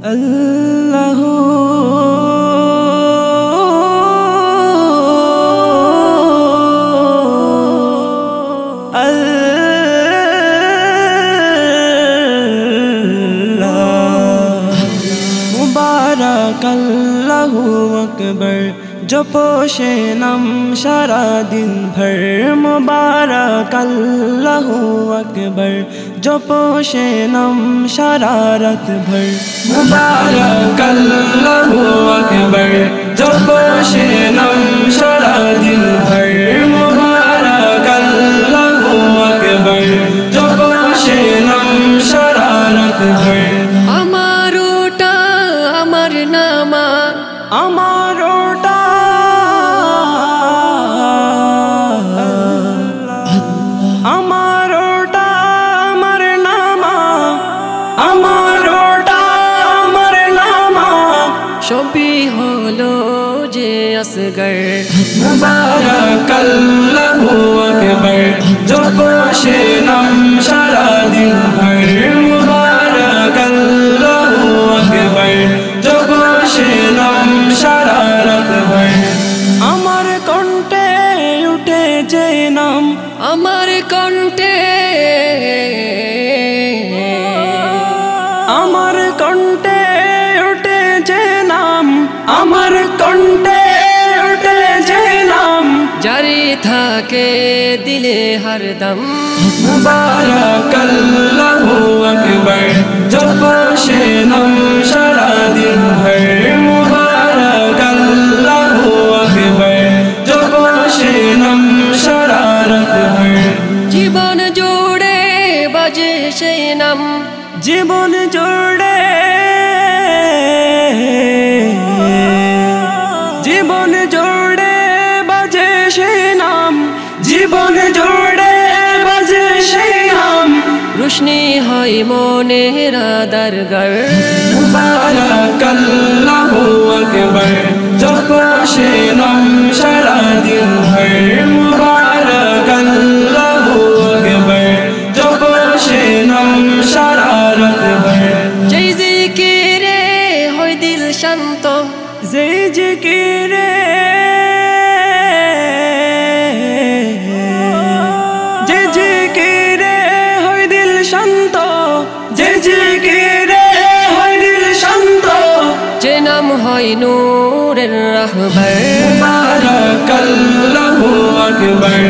আল্লাহ মুবারক আল্লাহু আকবার জপো সে নাম সারা দিন ভর মুবারক আল্লাহু আকবার জপো সে নাম সারা রাত ভর মুবারক আল্লাহু আকবার জপো সে নাম সারা দিন ভর মুবারক আল্লাহু আকবার জপো সে নাম সারা রাত ভর আমার ওটা আমার নামা আমার ওটা আমার ওটা আমার নামা আমার ওটা আমার নামা সবই হলো যে আসগর মুবারক আল্লাহু আকবার জপো সে নাম সারা দিন ভর মুবারক আল্লাহু আকবার জপো সে নাম সারা রাত ভর আমার কণ্ঠে উঠে যে নাম আমার কণ্ঠে আমার কণ্ঠে উঠে যে নাম আমার কণ্ঠে উঠে যে নাম জারি থাকে দিলে হরদম মুবারক আল্লাহু আকবার জপো সে নাম সারা দিন ভর মুবারক আল্লাহু আকবার জপো সে নাম সারা রাত ভর জীবন জুড়ে বাজে সেই নাম জীবন জুড়ে জীবন জুড়ে বাজে সেই নাম জীবন জুড়ে বাজে সেই নাম রোশনি হয় মনের দরগর মুবারক আল্লাহু আকবার জপো সে নাম সারা দিন ভর মুবারক আল্লাহু আকবার জপো সে নাম সারা রাত ভর যেই জিকিরে হয় দিল শান্ত যে জিকিরে যে জিকিরে হয় দিল শান্ত যে জিকিরে হয় দিল শান্ত যে নাম হয় নূরের রাহবার মুবারক আল্লাহু আকবার